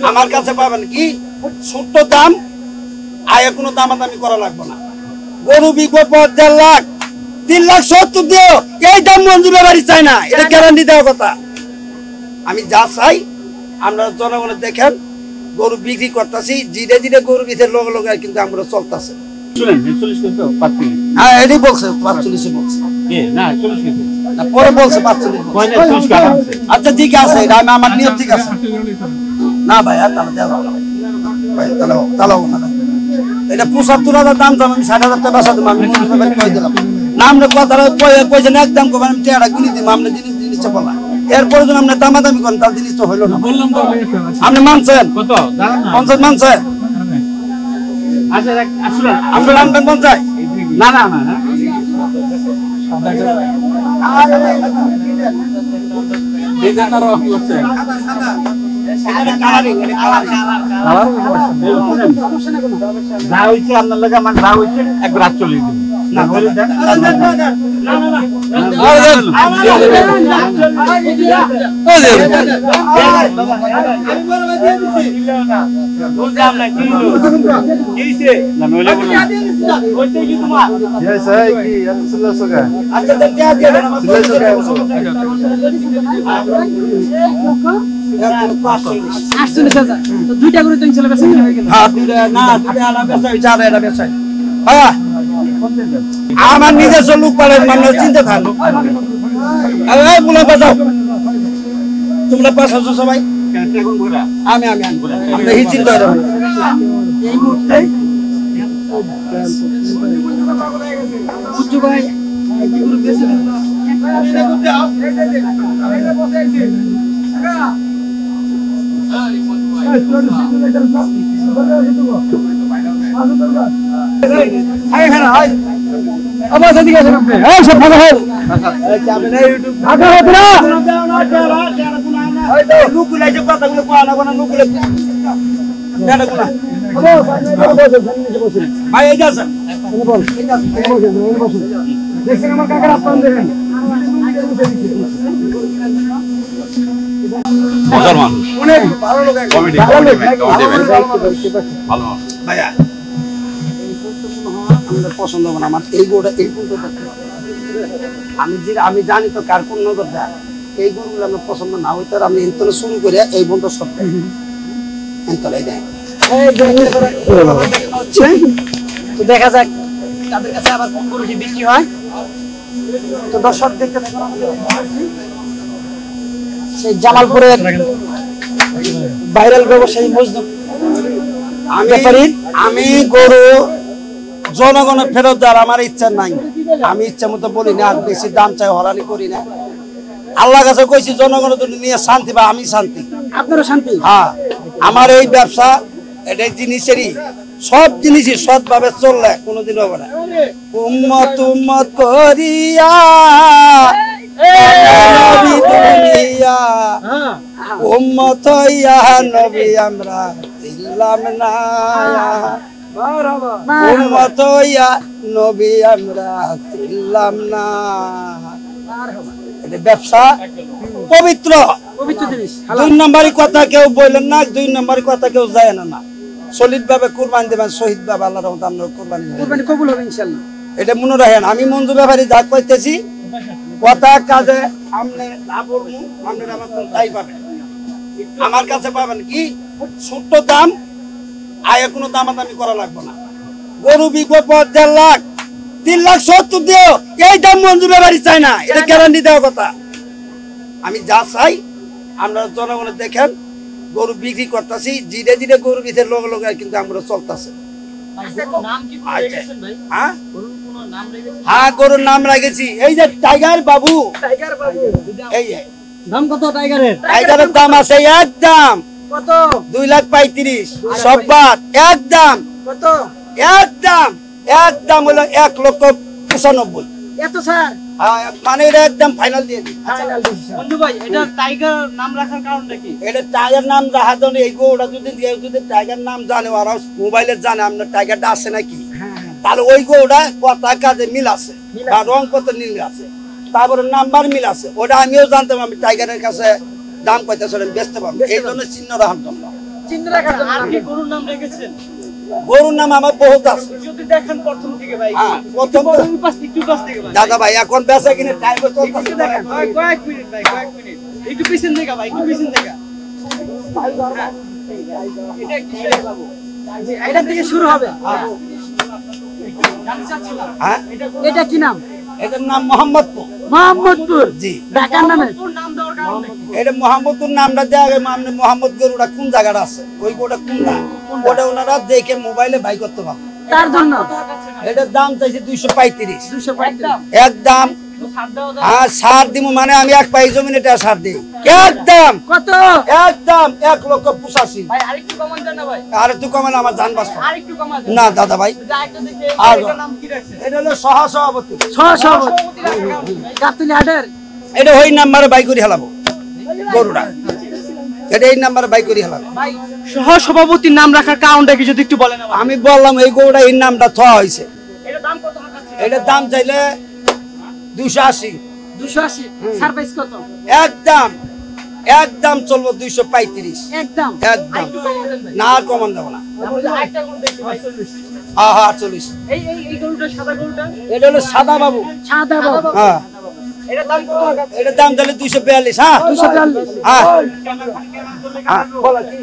আমার কাছে পাবেন কি ছোট্ট দাম, আয়ে কোনো দামাদামি করা লাগবে না। গরু বিকো 1.5 লাখ, 3,70,000 দিও, এই দাম মঞ্জুর বাড়ি চাই না, এটা গ্যারান্টি দেওয়ার কথা। আমি যা চাই আপনারা জনগণ দেখেন, গরু বিক্রি করতেছি, ধীরে ধীরে গরু বিধের লগে লগে কিন্তু আমরা চলতেছে। হ্যাঁ এটি বলছে 45 বলছে, পরে বলছে 45। আচ্ছা ঠিক আছে, আমার নিয়ম ঠিক আছে না ভাই, আর তাহলে দেওয়া ভাই, তাহলে হোক না। এটা 75,000 দাম দাম, আমি 60,000 টাকা বেচা দেবো, আমি কয়ে দিলাম না। আমরা কথা কয়েছেন একদম করবেন, আমি টেয়ারা কিনে দিব, আপনার জিনিসটা বলা। এরপরে যদি আপনি দামাদামি করেন তাহলে জিনিস তো হইল না। আপনি মানছেন 50 মানছেন? আপনি মানবেন 50? না না না যা হয়েছে আপনার লাগে, আমার যা হয়েছে একবার 48 দিন না বলে দেন। দুইটা করে তিন ছেলে বেচা হয়ে গেল। হ্যাঁ দুইটা না, দুইটা আলাদা বেচা হইছে, আর এটা বেচা হ্যাঁ আমার নিজস্ব লোক পালেন, মানুষ চিন্তা থাকলো। এই বলে বাজাও, তোমরা পাশাছো সবাই, আমি আমি আমরা এই চিন্তা করব। এই মুহূর্তে বুঝছো ভাই, এগুলো বেশি দিন পছন্দ হবে না আমার এই গরুটা। এই আমি জানি তো কার কোন নজর দেয়, এই গরুগুলো আমার পছন্দ না হইতে আমি এন্তলে শুরু করে এই বন্ধ সব এন্তলে দেয়। তো দেখা যাক তাদের কাছে আবার কোন গরুটি বিক্রি হয়। তো দর্শক দেখতে থাকুন, সেই জামালপুরের ভাইরাল ব্যবসায়ী মজদুর। আমি গরু জনগণের ফেরত দেওয়ার আমার ইচ্ছা নাই, আমি ইচ্ছা মতো বলি না, আর বেশি দাম চাই হরানি করি না। আল্লাহ কাছে কইছি জনগণের জন্য নিয়ে শান্তি বা আমি শান্তি, আপনারও শান্তি। হ্যাঁ আমার এই ব্যবসা এটা জিনিসেরই, সব জিনিসই সৎভাবে চললে কোনোদিন হবে না। উম্মত উম্মত করিয়া নবী দুনিয়া, উম্মত ইয়া নবী আমরা দিলাম না, উম্মত ইয়া নবী আমরা দিলাম না। এটা ব্যবসা পবিত্র, পবিত্র জিনিস। 2 নম্বরই কথা কেউ বললেন না, 2 নম্বরই কথা কেউ যায় না। সলিড ভাবে কুরবানি দেবেন, শহীদ ভাবে আল্লাহর রহমতে আপনার কুরবানি কবুল হবে ইনশাআল্লাহ। এটা মনে রাখেন, আমি মঞ্জু ব্যাপারী যা কইতেছি কথা কাজে আপনি তাই পাবেন। আমার কাছে পাবেন কি ছোট্ট দাম, আয়ে কোনো দামাদামি করা লাগবে না। গরু বিকো 1.5 লাখ, 3,70,000 দিও, এই দাম মঞ্জু ব্যাপারী চাই না, এটা গ্যারান্টি দেওয়ার কথা। আমি যা চাই আপনারা জনগণ দেখেন, গরু বিক্রি করতেছি, ধীরে ধীরে গরু বিধের লগে লগে কিন্তু আমরা চলতেছে। হ্যাঁ গরুর নাম রেখেছি, এই যে টাইগার বাবু। এই দাম কত টাইগারের? টাইগারের দাম আছে একদম কত 2,35,000 সব বাদ, একদম কত? একদম একদম হলো 1,95,000। এত স্যার? মানে এটা একদম ফাইনাল দিয়ে দিই। বন্ধু ভাই এটা টাইগার নাম রাখার কারণটা কি? এটা টাইগার নাম রাখার জন্য এই গরুটা যদি টাইগার নাম জানে আর মোবাইলে জানে আপনার টাইগারটা আছে নাকি, তাহলে ওই গরুটা কথা কাজে মিল আছে বা রং কত মিল আছে, তারপরে নাম্বার মিল আছে, ওটা আমিও জানতাম। আমি টাইগারের কাছে দাম কইতেছিলাম বেচতে পারবো, এই জন্য চিহ্ন রাখার জন্য চিহ্ন রাখার জন্য আর কি গরুর নাম রেখেছেন? গরুর নাম আমার বহুত আছে। যদি দেখেন প্রথম থেকে ভাই, প্রথম একটু পাশ থেকে ভাই, দাদা ভাই এখন বেচা কিনে টাইম একটু দেখেন ভাই, কয়েক মিনিট ভাই, কয়েক মিনিট, একটু পিছন থেকে ভাই, একটু পিছন থেকে। এটা কি শেষ বাবু? এটা থেকে শুরু হবে। জানতে চাচ্ছিলাম, হ্যাঁ এটা কি নাম? এটার নাম মোহাম্মদপুর। মোহাম্মদপুর। জি। ঢাকার নামে কোন নাম দেওয়ার কারণ কি? এটা মোহাম্মদপুর নামটা দেওয়া আগে মানে মোহাম্মদ গরুটা কোন জায়গাটা আছে ওই গোটা কোনটা ওটা ওনারা দেখে মোবাইলে বাই করতে পারবে। তার জন্য এটার দাম চাইছে 235। 235 একদম। ছাড় দাও দাও। হ্যাঁ সার দিব মানে আমি এক পাই জমিন এটা সার দিই একদম। কত? একদম 1,85,000। ভাই আরেকটু কমান দেন না ভাই, আর একটু কমেন আমার জান বাঁচবে আরেকটু কমান দেন। না দাদা ভাই। আরেকটু দেখে আর এটার নাম কি রাখছেন? এটা হলো সহসভাপতি। সহসভাপতি রাখার কারণ কি ভাই? গাবতলী হাটের এটা ওই নাম্বারে বাই করে হেলাবো গরুটা। এটা এই নাম্বারে বাই করে হেলাবো। ভাই সহসভাপতির নাম রাখার কারণটা কি যদি একটু বলেন আমাকে? আমি বললাম এই গরুটা এই নামটা থোয়া হয়েছে। এটার দাম কত রাখাচ্ছেন? এটার দাম চাইলে 280। 280। সারপ্রাইজ কত? একদম একদম চলবো 235। একদম একদম আরেকটু কমান দেন ভাই। না আর কমান দেবো না। আমরা যে আরেকটা গরু দেখি ভাই। হ্যাঁ হ্যাঁ 48। এই গরুটা সাদা গরুটা এটা হলো সাদা বাবু। সাদা বাবু। হ্যাঁ এটার দাম কত রাখাচ্ছেন? এটার দাম তাহলে 242। হ্যাঁ 242। হ্যাঁ হ্যাঁ বলো কি